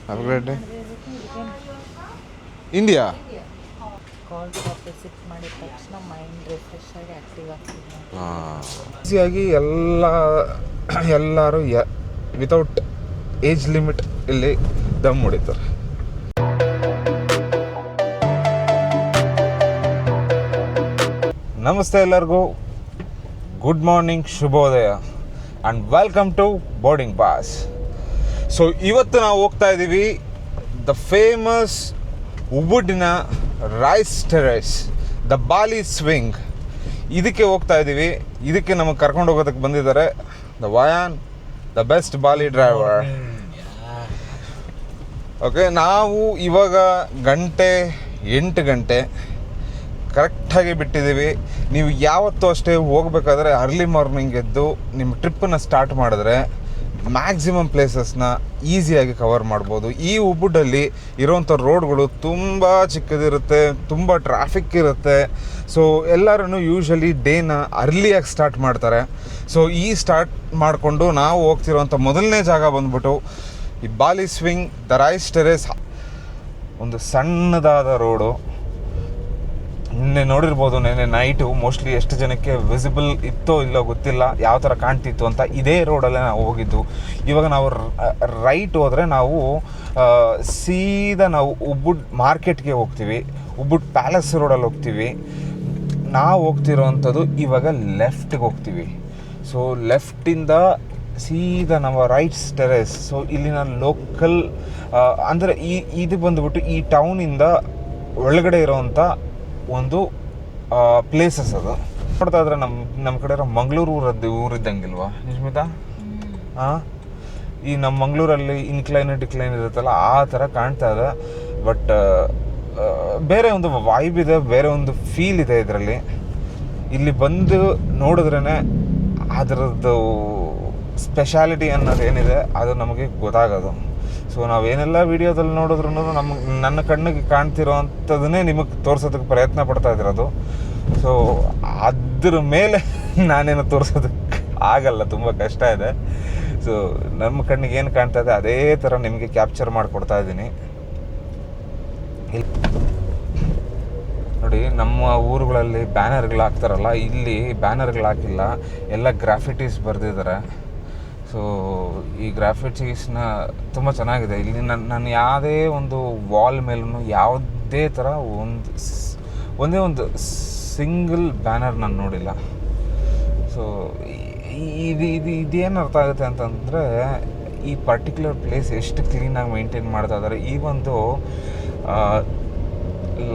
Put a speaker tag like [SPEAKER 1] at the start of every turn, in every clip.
[SPEAKER 1] Have a great day. India
[SPEAKER 2] cold coffee sip ಮಾಡಿದ ತಕ್ಷಣ mind refresh ಆಗಿ active ಆಗ್ತಿದೆ.
[SPEAKER 1] ಈಸಿಯಾಗಿ ಎಲ್ಲರೂ ವಿತೌಟ್ ಏಜ್ ಲಿಮಿಟ್ ಇಲ್ಲಿ ದಮ್ ಹೊಡಿತಾರೆ. ನಮಸ್ತೆ ಎಲ್ಲರಿಗೂ, ಗುಡ್ ಮಾರ್ನಿಂಗ್, ಶುಭೋದಯ and welcome to boarding pass. So ಇವತ್ತು ನಾವು ಹೋಗ್ತಾ ಇದ್ದೀವಿ ದ ಫೇಮಸ್ ಉಬುಡ್ನ rice terrace, the Bali swing. ಇದಕ್ಕೆ ಹೋಗ್ತಾ ಇದ್ದೀವಿ. ಇದಕ್ಕೆ ನಮಗೆ ಕರ್ಕೊಂಡು ಹೋಗೋದಕ್ಕೆ ಬಂದಿದ್ದಾರೆ the Wayan, the best Bali driver. Okay, ನಾವು ಇವಾಗ 8 ಗಂಟೆ ಕರೆಕ್ಟಾಗಿ ಬಿಟ್ಟಿದ್ದೀವಿ. ನೀವು ಯಾವತ್ತೂ ಅಷ್ಟೇ ಹೋಗಬೇಕಾದ್ರೆ ಅರ್ಲಿ ಮಾರ್ನಿಂಗ್ ಎದ್ದು ನಿಮ್ಮ ಟ್ರಿಪ್ಪನ್ನು ಸ್ಟಾರ್ಟ್ ಮಾಡಿದ್ರೆ ಮ್ಯಾಕ್ಸಿಮಮ್ ಪ್ಲೇಸಸ್ನ ಈಸಿಯಾಗಿ ಕವರ್ ಮಾಡ್ಬೋದು. ಈ ಉಬುಡಲ್ಲಿ ಇರೋವಂಥ ರೋಡ್ಗಳು ತುಂಬ ಚಿಕ್ಕದಿರುತ್ತೆ, ತುಂಬ ಟ್ರಾಫಿಕ್ ಇರುತ್ತೆ. ಸೊ ಎಲ್ಲರೂ ಯೂಶ್ವಲಿ ಡೇನ ಅರ್ಲಿಯಾಗಿ ಸ್ಟಾರ್ಟ್ ಮಾಡ್ತಾರೆ. ಸೊ ಈ ಸ್ಟಾರ್ಟ್ ಮಾಡಿಕೊಂಡು ನಾವು ಹೋಗ್ತಿರೋವಂಥ ಮೊದಲನೇ ಜಾಗ ಬಂದ್ಬಿಟ್ಟು ಈ ಬಾಲಿ ಸ್ವಿಂಗ್, ದ ರೈಸ್ ಟೆರೇಸ್. ಒಂದು ಸಣ್ಣದಾದ ರೋಡು. ನಿನ್ನೆ ನೋಡಿರ್ಬೋದು, ನಿನ್ನೆ ನೈಟು ಮೋಸ್ಟ್ಲಿ ಎಷ್ಟು ಜನಕ್ಕೆ ವಿಸಿಬಲ್ ಇತ್ತೋ ಇಲ್ಲೋ ಗೊತ್ತಿಲ್ಲ, ಯಾವ ಥರ ಕಾಣ್ತಿತ್ತು ಅಂತ. ಇದೇ ರೋಡಲ್ಲೇ ನಾವು ಹೋಗಿದ್ದು. ಇವಾಗ ನಾವು ರೈಟ್ ಹೋದರೆ ನಾವು ಸೀದಾ ನಾವು ಉಬುಡ್ ಮಾರ್ಕೆಟ್ಗೆ ಹೋಗ್ತೀವಿ, ಉಬುಡ್ ಪ್ಯಾಲೇಸ್ ರೋಡಲ್ಲಿ ಹೋಗ್ತೀವಿ. ನಾವು ಹೋಗ್ತಿರೋವಂಥದ್ದು ಇವಾಗ ಲೆಫ್ಟ್ಗೆ ಹೋಗ್ತೀವಿ. ಸೊ ಲೆಫ್ಟಿಂದ ಸೀದಾ ನಮ್ಮ ರೈಟ್ಸ್ ಟೆರೇಸ್. ಸೊ ಇಲ್ಲಿನ ಲೋಕಲ್ ಅಂದರೆ ಇದು ಬಂದುಬಿಟ್ಟು ಈ ಟೌನಿಂದ ಒಳಗಡೆ ಇರೋವಂಥ ಒಂದು ಪ್ಲೇಸಸ್ ಅದು. ನೋಡ್ತಾ ಇದ್ರೆ ನಮ್ಮ ಕಡೆ ಮಂಗಳೂರು ಊರಿದ್ದಂಗಿಲ್ವಾ ನಿಶ್ಮಿತಾ? ಈ ನಮ್ಮ ಮಂಗಳೂರಲ್ಲಿ ಇನ್ಕ್ಲೈನ್ ಡಿಕ್ಲೈನ್ ಇರುತ್ತಲ್ಲ, ಆ ಥರ ಕಾಣ್ತಾ ಇದೆ. ಬಟ್ ಬೇರೆ ಒಂದು ವೈಬ್ ಇದೆ, ಬೇರೆ ಒಂದು ಫೀಲ್ ಇದೆ ಇದರಲ್ಲಿ. ಇಲ್ಲಿ ಬಂದು ನೋಡಿದ್ರೇ ಅದರದ್ದು ಸ್ಪೆಷಾಲಿಟಿ ಅನ್ನೋದು ಏನಿದೆ ಅದು ನಮಗೆ ಗೊತ್ತಾಗೋದು. ಸೊ ನಾವೇನೆಲ್ಲ ವೀಡಿಯೋದಲ್ಲಿ ನೋಡಿದ್ರು ನನ್ನ ಕಣ್ಣಿಗೆ ಕಾಣ್ತಿರೋ ಅಂಥದ್ದನ್ನೇ ನಿಮಗೆ ತೋರಿಸೋದಕ್ಕೆ ಪ್ರಯತ್ನ ಪಡ್ತಾ ಇದ್ದಿರೋದು. ಸೊ ಅದ್ರ ಮೇಲೆ ನಾನೇನು ತೋರಿಸೋದಕ್ಕೆ ಆಗಲ್ಲ, ತುಂಬ ಕಷ್ಟ ಇದೆ. ಸೊ ನಮ್ಮ ಕಣ್ಣಿಗೆ ಏನು ಕಾಣ್ತಾ ಇದೆ ಅದೇ ಥರ ನಿಮಗೆ ಕ್ಯಾಪ್ಚರ್ ಮಾಡಿಕೊಡ್ತಾ ಇದ್ದೀನಿ. ನೋಡಿ, ನಮ್ಮ ಊರುಗಳಲ್ಲಿ ಬ್ಯಾನರ್ಗಳು ಹಾಕ್ತಾರಲ್ಲ, ಇಲ್ಲಿ ಬ್ಯಾನರ್ಗಳು ಹಾಕಿಲ್ಲ, ಎಲ್ಲ ಗ್ರಾಫಿಟೀಸ್ ಬರೆದಿದ್ದಾರೆ. ಸೊ ಈ ಗ್ರಾಫಿಟೀಸ್ನ ತುಂಬ ಚೆನ್ನಾಗಿದೆ. ಇಲ್ಲಿ ನಾನು ಯಾವುದೇ ಒಂದು ವಾಲ್ ಮೇಲೂ ಯಾವುದೇ ಥರ ಒಂದೇ ಒಂದು ಸಿಂಗಲ್ ಬ್ಯಾನರ್ ನಾನು ನೋಡಿಲ್ಲ. ಸೊ ಇದೇನು ಅರ್ಥ ಆಗುತ್ತೆ ಅಂತಂದರೆ, ಈ ಪರ್ಟಿಕ್ಯುಲರ್ ಪ್ಲೇಸ್ ಎಷ್ಟು ಕ್ಲೀನಾಗಿ ಮೇಂಟೈನ್ ಮಾಡ್ತಾ ಇದ್ದಾರೆ. ಈ ಒಂದು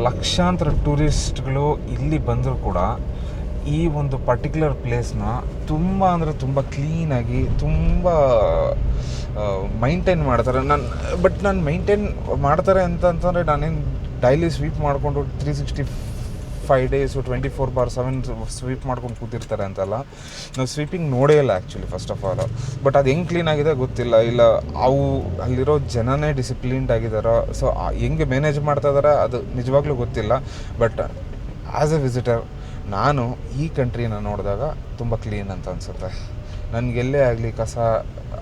[SPEAKER 1] ಲಕ್ಷಾಂತರ ಟೂರಿಸ್ಟ್ಗಳು ಇಲ್ಲಿ ಬಂದರೂ ಕೂಡ ಈ ಒಂದು ಪರ್ಟಿಕ್ಯುಲರ್ ಪ್ಲೇಸ್ನ ತುಂಬ ಅಂದರೆ ತುಂಬ ಕ್ಲೀನಾಗಿ ತುಂಬ ಮೈಂಟೈನ್ ಮಾಡ್ತಾರೆ. ನಾನು ಮೈಂಟೈನ್ ಮಾಡ್ತಾರೆ ಅಂತಂದರೆ ನಾನೇನು ಡೈಲಿ ಸ್ವೀಪ್ ಮಾಡಿಕೊಂಡು 365 ಡೇಸು 24/7 ಸ್ವೀಪ್ ಮಾಡ್ಕೊಂಡು ಕೂತಿರ್ತಾರೆ ಅಂತಲ್ಲ. ನಾವು ಸ್ವೀಪಿಂಗ್ ನೋಡೇ ಇಲ್ಲ actually, first of all. But ಅದು ಹೆಂಗೆ ಕ್ಲೀನ್ ಆಗಿದೆ ಗೊತ್ತಿಲ್ಲ. ಇಲ್ಲ ಅವು ಅಲ್ಲಿರೋ ಜನನೇ ಡಿಸಿಪ್ಲಿನ್ಡ್ ಆಗಿದ್ದಾರೋ, ಸೊ ಹೆಂಗೆ ಮ್ಯಾನೇಜ್ ಮಾಡ್ತಾ ಇದ್ದಾರೆ ಅದು ನಿಜವಾಗ್ಲೂ ಗೊತ್ತಿಲ್ಲ. ಬಟ್ ಆ್ಯಸ್ ಎ ವಿಸಿಟರ್ ನಾನು ಈ ಕಂಟ್ರಿನ ನೋಡಿದಾಗ ತುಂಬ ಕ್ಲೀನ್ ಅಂತ ಅನಿಸುತ್ತೆ. ನನಗೆಲ್ಲೇ ಆಗಲಿ, ಕಸ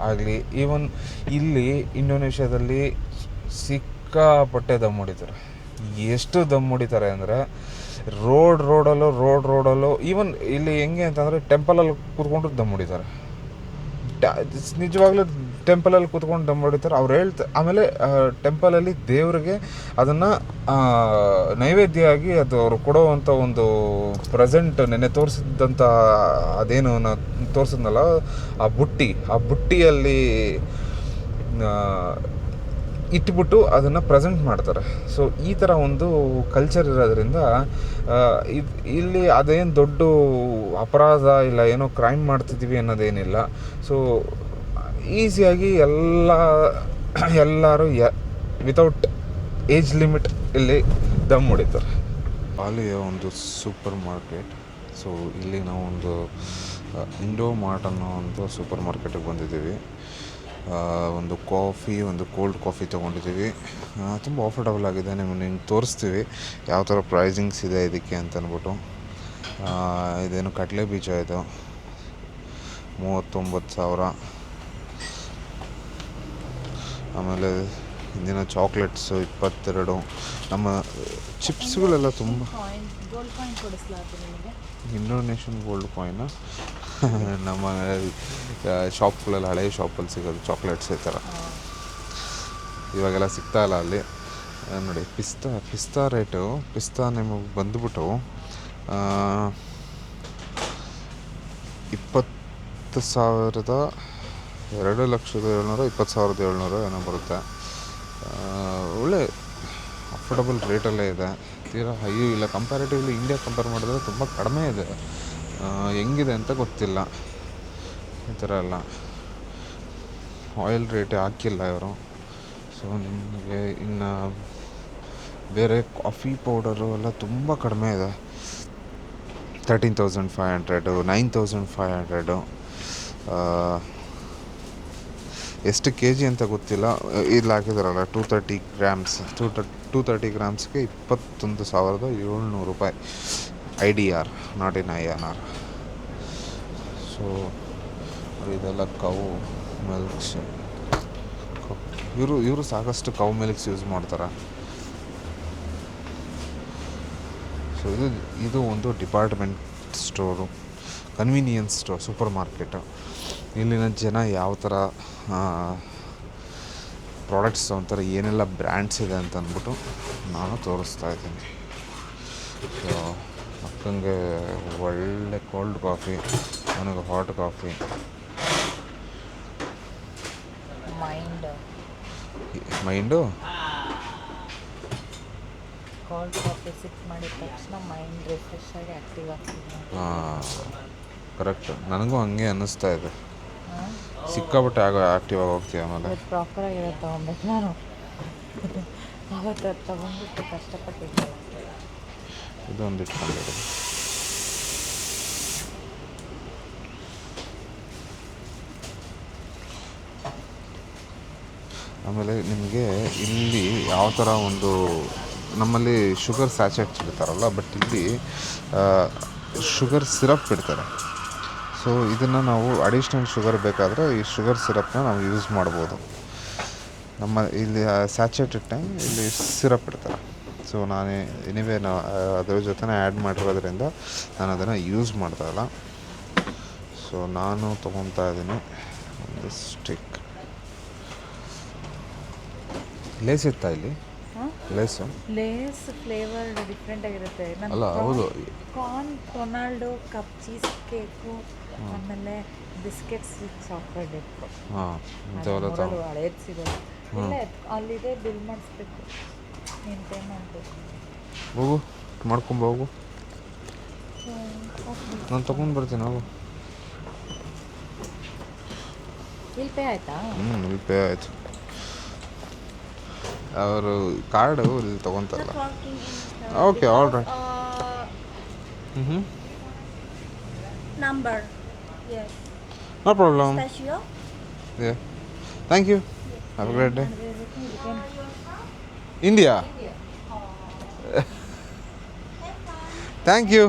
[SPEAKER 1] ಆಗಲಿ, ಈವನ್ ಇಲ್ಲಿ ಇಂಡೋನೇಷ್ಯಾದಲ್ಲಿ ಸಿಕ್ಕಾಪಟ್ಟೆ ದಮ್ ಹೊಡಿತಾರೆ. ಎಷ್ಟು ದಮ್ ಹೊಡಿತಾರೆ ಅಂದರೆ ರೋಡಲ್ಲೂ ಈವನ್ ಇಲ್ಲಿ ಹೆಂಗೆ ಅಂತಂದರೆ ಟೆಂಪಲಲ್ಲಿ ಕೂತ್ಕೊಂಡು ದಮ್ ಹೊಡಿತಾರೆ. ನಿಜವಾಗ್ಲೂ ಟೆಂಪಲಲ್ಲಿ ಕೂತ್ಕೊಂಡು ದಮ್ ಹೊಡಿತಾರೆ. ಅವ್ರು ಆಮೇಲೆ ಟೆಂಪಲಲ್ಲಿ ದೇವರಿಗೆ ಅದನ್ನು ನೈವೇದ್ಯ ಆಗಿ ಅದು ಅವರು ಕೊಡೋವಂಥ ಒಂದು ಪ್ರೆಸೆಂಟ್ ನೆನ್ನೆ ತೋರಿಸಿದಂಥ ಅದೇನು ತೋರಿಸಿದ್ನಲ್ಲ, ಆ ಬುಟ್ಟಿಯಲ್ಲಿ ಇಟ್ಬಿಟ್ಟು ಅದನ್ನು ಪ್ರೆಸೆಂಟ್ ಮಾಡ್ತಾರೆ. ಸೊ ಈ ಥರ ಒಂದು ಕಲ್ಚರ್ ಇರೋದ್ರಿಂದ ಇಲ್ಲಿ ಅದೇನು ದೊಡ್ಡ ಅಪರಾಧ ಇಲ್ಲ, ಏನೋ ಕ್ರೈಮ್ ಮಾಡ್ತಿದ್ದೀವಿ ಅನ್ನೋದೇನಿಲ್ಲ. ಸೊ ಈಸಿಯಾಗಿ ಎಲ್ಲರೂ ವಿತೌಟ್ ಏಜ್ ಲಿಮಿಟ್ ಇಲ್ಲಿ ದಮ್ ಹೊಡಿತಾರೆ. ಬಾಲಿಯ ಒಂದು ಸೂಪರ್ ಮಾರ್ಕೆಟ್. ಸೊ ಇಲ್ಲಿ ನಾವು ಒಂದು ಇಂಡೋ ಮಾರ್ಟ್ ಅನ್ನೋ ಒಂದು ಸೂಪರ್ ಮಾರ್ಕೆಟಿಗೆ ಬಂದಿದ್ದೀವಿ. ಒಂದು ಕಾಫಿ, ಒಂದು ಕೋಲ್ಡ್ ಕಾಫಿ ತೊಗೊಂಡಿದ್ದೀವಿ. ತುಂಬ ಅಫೋರ್ಡಬಲ್ ಆಗಿದೆ. ನಿಮಗೆ ತೋರಿಸ್ತೀವಿ ಯಾವ ಥರ ಪ್ರೈಸಿಂಗ್ಸ್ ಇದೆ ಇದಕ್ಕೆ ಅಂತ ಅಂದ್ಬಿಟ್ಟು. ಇದೇನು ಕಡಲೆ ಬೀಜ, ಇದು 39,000. ಆಮೇಲೆ ಇಂದಿನ ಚಾಕ್ಲೇಟ್ಸು 22. ನಮ್ಮ ಚಿಪ್ಸ್ಗಳೆಲ್ಲ ತುಂಬ
[SPEAKER 2] ಕಾಯಿನ್ ಗೋಲ್ಡ್ ಕಾಯಿನ್ ಕೊಡಿಸ್ಲಾತು ನಿಮಗೆ.
[SPEAKER 1] ಇಂಡೋನೇಷನ್ ಗೋಲ್ಡ್ ಕಾಯಿನ ನಮ್ಮ ಶಾಪ್ಗಳಲ್ಲಿ ಹಳೆಯ ಶಾಪಲ್ಲಿ ಸಿಗೋದು ಚಾಕ್ಲೇಟ್ಸ್ ಈ ಥರ ಇವಾಗೆಲ್ಲ ಸಿಗ್ತಾಯಿಲ್ಲ ಅಲ್ಲಿ. ನೋಡಿ ಪಿಸ್ತಾ ರೇಟು ಪಿಸ್ತಾ ನಿಮಗೆ ಬಂದುಬಿಟ್ಟು 2,700 20,700 ಏನೋ ಬರುತ್ತೆ. ಒಳ್ಳೆ ಅಫೋರ್ಡಬಲ್ ರೇಟಲ್ಲೇ ಇದೆ, ತೀರಾ ಹೈಯೂ ಇಲ್ಲ. ಕಂಪ್ಯಾರಿಟಿವ್ಲಿ ಇಂಡಿಯಾ ಕಂಪೇರ್ ಮಾಡಿದ್ರೆ ತುಂಬ ಕಡಿಮೆ ಇದೆ. ಹೆಂಗಿದೆ ಅಂತ ಗೊತ್ತಿಲ್ಲ. ಈ ಥರ ಎಲ್ಲ ಆಯಿಲ್ ರೇಟೇ ಹಾಕಿಲ್ಲ ಇವರು. ಸೊ ನಿಮಗೆ ಇನ್ನು ಬೇರೆ ಕಾಫಿ ಪೌಡರು ಎಲ್ಲ ತುಂಬ ಕಡಿಮೆ ಇದೆ. 13,500 9,500. ಎಷ್ಟು ಕೆ ಜಿ ಅಂತ ಗೊತ್ತಿಲ್ಲ. ಇಲ್ಲಿ ಹಾಕಿದಾರಲ್ಲ 230 ಗ್ರಾಮ್ಸ್ 230 ಗ್ರಾಮ್ಸ್ಗೆ 21,700 ರೂಪಾಯಿ. IDR, not in INR. So ಇದೆಲ್ಲ ಕವು ಮಿಲ್ಕ್ಸ್. ಇವರು ಸಾಕಷ್ಟು ಕವು ಮಿಲ್ಕ್ಸ್ ಯೂಸ್ ಮಾಡ್ತಾರೆ. ಸೊ ಇದು ಒಂದು department store, convenience store, super market. ಇಲ್ಲಿನ ಜನ ಯಾವ ಥರ ಪ್ರಾಡಕ್ಟ್ಸ್ ತೊಗೊತಾರೆ, ಏನೆಲ್ಲ ಬ್ರ್ಯಾಂಡ್ಸ್ ಇದೆ ಅಂತ ಅಂದ್ಬಿಟ್ಟು ನಾನು ತೋರಿಸ್ತಾ ಇದ್ದೀನಿ. ಸೊ ಅಕ್ಕಂಗೆ ಒಳ್ಳೆ ಕೋಲ್ಡ್ ಕಾಫಿ, ನನಗೆ hot coffee. Mind
[SPEAKER 2] cold coffee sip ಮಾಡಿದ ತಕ್ಷಣ ಮೈಂಡ್ ರಿಫ್ರೆಶ್ ಆಗಿ ಆ್ಯಕ್ಟಿವ್ ಆಗ್ತಿದೆ.
[SPEAKER 1] ಕರೆಕ್ಟ್, ನನಗೂ ಹಂಗೆ ಅನ್ನಿಸ್ತಾ ಇದೆ. ಸಿಕ್ಕಾಪಟ್ಟೆ ಆ್ಯಕ್ಟಿವ್ ಆಗಿ ಹೋಗ್ತೀವಿ. ಆಮೇಲೆ
[SPEAKER 2] ಪ್ರಾಪರಾಗಿರೋ ತೊಗೊಬೇಕು ನಾನು. ಅವತ್ತು ತೊಗೊಂಡ್ಬಿಟ್ಟು ಕಷ್ಟಪಟ್ಟಿದ್ದೆ.
[SPEAKER 1] ಇದೊಂದು ಇಟ್ಕೊಂಡಿರೋದು. ಆಮೇಲೆ ನಿಮಗೆ ಇಲ್ಲಿ ಯಾವ ಥರ ಒಂದು ನಮ್ಮಲ್ಲಿ ಶುಗರ್ ಸ್ಯಾಚೆಟ್ಸ್ ಇಡ್ತಾರಲ್ಲ, ಬಟ್ ಇಲ್ಲಿ ಶುಗರ್ ಸಿರಪ್ ಇಡ್ತಾರೆ. ಸೊ ಇದನ್ನು ನಾವು ಅಡಿಷ್ನಲ್ ಶುಗರ್ ಬೇಕಾದರೆ ಈ ಶುಗರ್ ಸಿರಪ್ನ ನಾವು ಯೂಸ್ ಮಾಡ್ಬೋದು. ನಮ್ಮ ಇಲ್ಲಿ ಸ್ಯಾಚೆಟ್ ಇಟ್ಟೆ, ಇಲ್ಲಿ ಸಿರಪ್ ಇಡ್ತಾರೆ. ಸೊ ನಾನೇ ಎನಿವೇ ಅದರ ಜೊತೆ ಆ್ಯಡ್ ಮಾಡಿರೋದ್ರಿಂದ ನಾನು ಅದನ್ನು ಯೂಸ್ ಮಾಡ್ತಾಯಿಲ್ಲ. ಸೊ ನಾನು ತೊಗೊತಾ ಇದ್ದೀನಿ ಒಂದು ಸ್ಟಿಕ್. ಲೇಸ್ ಇತ್ತಾ ಇಲ್ಲಿ?
[SPEAKER 2] ಲೇಸ್ ಫ್ಲೇವರ್ ಡಿಫ್ರೆಂಟ್ ಆಗಿರುತ್ತೆ.
[SPEAKER 1] ಅಲ್ಲ ಹೌದು,
[SPEAKER 2] ರೊನಾಲ್ಡೋ ಕಪ್ ಚೀಸ್ ಕೇಕು, ಆಮೇಲೆ ಬಿಸ್ಕೆಟ್ಸ್ ವಿತ್ ಚಾಕ್ಲೇಟ್ ಇತ್ತು. ಹಳೇದು ಸಿಗೋದು ಇಲ್ಲ, ಅಲ್ಲಿದೆ, ಬಿಲ್ ಮಾಡಿಸ್ಬೇಕು, ನೀನು ಪೇ ಮಾಡಬೇಕು.
[SPEAKER 1] ಹೋಗು ಮಾಡ್ಕೊಂಬ, ಹೋಗು, ನಾನು ತೊಗೊಂಡು ಬರ್ತೀನಿ. ಹೋಗು.
[SPEAKER 2] ಇಲ್ಲಿ ಪೇ ಆಯಿತಾ?
[SPEAKER 1] ಇಲ್ಲಿ ಪೇ ಆಯಿತು. ಅವರು ಕಾರ್ಡು ಇಲ್ಲಿ ತೊಗೊತಾರಲ್ಲ. Okay, all right.
[SPEAKER 3] Number. Yes.
[SPEAKER 1] No problem.
[SPEAKER 3] Special.
[SPEAKER 1] Yeah. Thank you. Have a great day. India. Thank you.